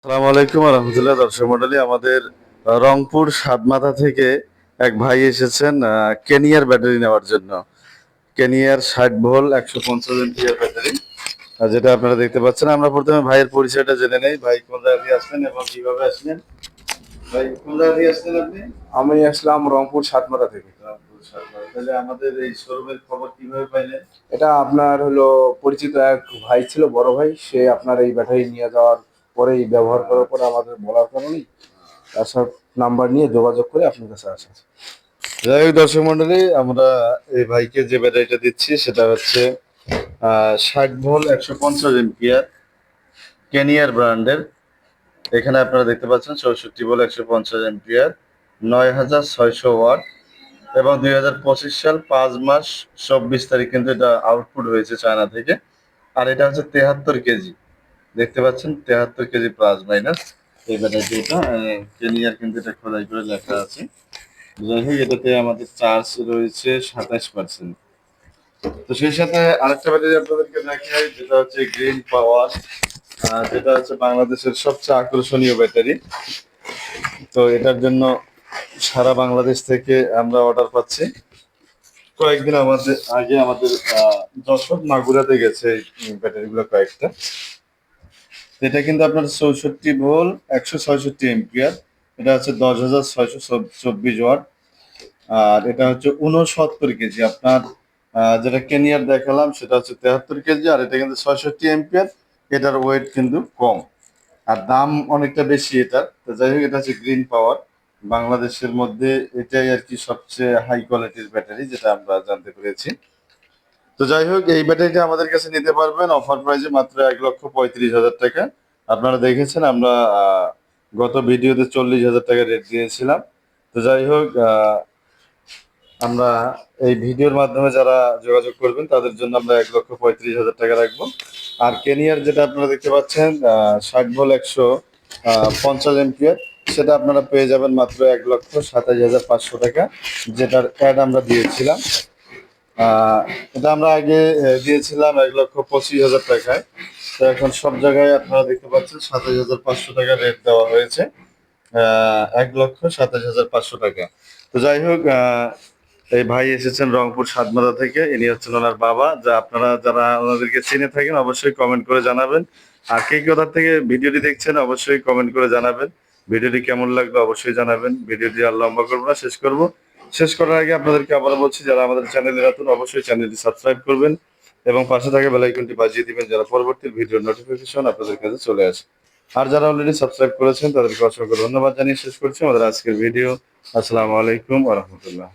আসসালামু আলাইকুম রহমতুল্লাহ। দর্শক মন্ডলী, আমাদের রংপুর সাতমাথা থেকে এক ভাই এসেছেন কেনিয়ার ব্যাটারি নেওয়ার জন্য। কেনিয়ার 60 ভোল্ট 150 এমপিয়ার ব্যাটারি, যেটা আপনারা দেখতে পাচ্ছেন। আমরা প্রথমে ভাইয়ের পরিচয়টা জেনে নেই। ভাই কোন জায়গা থেকে আসলেন এবং কিভাবে আসলেন? ভাই কোন জায়গা থেকে আসলেন আপনি? আমি আসলাম রংপুর সাতমাথা থেকে। রংপুর সাতমাথা। তাহলে আমাদের এই শোরুমের খবর কিভাবে পাইলেন? এটা আপনার হলো পরিচিত এক ভাই ছিল, বড় ভাই। সে আপনার এই ব্যাটারি নিয়ে যাওয়ার পরেই ব্যবহার করার পরে আমাদের বলার কারণেই তার সাথে নাম্বার নিয়ে যোগাযোগ করে আপনার কাছে আসা। যাই হোক দর্শক মন্ডলী, আমরা এই ভাইকে যে ব্যাটারিটা দিচ্ছি সেটা হচ্ছে 60 ভোল্ট 150 এমপিয়ার কেনিয়ার ব্র্যান্ডের। এখানে আপনারা দেখতে পাচ্ছেন 64 ভোল্ট 150 এমপিয়ার, 9600 ওয়াট এবং 2025 সাল 5 মাস 24 তারিখ কিন্তু এটা আউটপুট হয়েছে চায়না থেকে। আর এটা হচ্ছে 73 কেজি। দেখতে পাচ্ছেন 73 কেজি প্লাস মাইনাস এই ব্যাটারিটি। এটা কেনিয়ার কিন্তু এটা খোদাই করে লেখা আছে। যাই হোক, এটাতে আমাদের চার্জ রয়েছে 27%। তো সেই সাথে আরেকটা ব্যাটারি আপনাদেরকে দেখাই, যেটা হচ্ছে গ্রিন পাওয়ার, যেটা হচ্ছে বাংলাদেশের সবচেয়ে আকর্ষণীয় ব্যাটারি। তো এটার জন্য সারা বাংলাদেশ থেকে আমরা অর্ডার পাচ্ছি। কয়েকদিন আগে আমাদের যশোর মাগুরাতে গেছে এই ব্যাটারিগুলো কয়েকটা। এটা কিন্তু আপনার 64 ভোল্ট 166 এমপিয়ার। এটা হচ্ছে 10,624 ওয়াট। আর এটা হচ্ছে 69 কেজি। আপনার যেটা কেনিয়ার দেখালাম সেটা হচ্ছে 73 কেজি, আর এটা কিন্তু 66 এমপিয়ার। এটার ওয়েট কিন্তু কম আর দাম অনেকটা বেশি এটার। তো যাই হোক, এটা হচ্ছে গ্রিন পাওয়ার। বাংলাদেশের মধ্যে এটাই আর কি সবচেয়ে হাই কোয়ালিটির ব্যাটারি, যেটা আমরা জানতে পেরেছি। তো যাই হোক, এই ব্যাটারিটা আমাদের কাছে নিতে পারবেন অফার প্রাইসে মাত্র 1,35,000 টাকা। আপনারা দেখেছেন আমরা গত ভিডিওতে 40,000 টাকা রেট দিয়েছিলাম। তো যাই হোক, আমরা এই ভিডিওর মাধ্যমে যারা যোগাযোগ করবেন তাদের জন্য আমরা 1,35,000 টাকা রাখবো। আর কেনিয়ার যেটা আপনারা দেখতে পাচ্ছেন 60 ভোল্ট 150 এমপিয়ার, সেটা আপনারা পেয়ে যাবেন মাত্র 1,27,500 টাকা, যেটার অ্যাড আমরা দিয়েছিলাম। এটা আমরা আগে দিয়েছিলাম 1,25,000 টাকায়। তো এখন সব জায়গায় আপনারা দেখতে পাচ্ছেন 27,500 টাকা রেট দেওয়া হয়েছে। 1,27,500 টাকা। তো যাই হোক, এই ভাই এসেছেন রংপুর সাতমাথা থেকে। ইনি হচ্ছেন ওনার বাবা। যা আপনারা যারা ওনাদেরকে চিনে থাকেন অবশ্যই কমেন্ট করে জানাবেন। আর কে কোথা থেকে ভিডিওটি দেখছেন অবশ্যই কমেন্ট করে জানাবেন। ভিডিওটি কেমন লাগলো অবশ্যই জানাবেন। ভিডিওটি আর লম্বা করবো না, শেষ করব। শেষ করার আগে আপনাদেরকে আবারও বলছি, যারা আমাদের চ্যানেলে নতুন অবশ্যই চ্যানেলটি সাবস্ক্রাইব করবেন এবং পাশে থাকা বেল আইকনটি বাজিয়ে দিবেন, যারা পরবর্তী ভিডিওর নোটিফিকেশন আপনাদের কাছে চলে আসে। আর যারা অলরেডি সাবস্ক্রাইব করেছেন তাদেরকে অসংখ্য ধন্যবাদ জানিয়ে শেষ করছি আমাদের আজকের ভিডিও। আসসালামু আলাইকুম ওয়া রাহমাতুল্লাহ।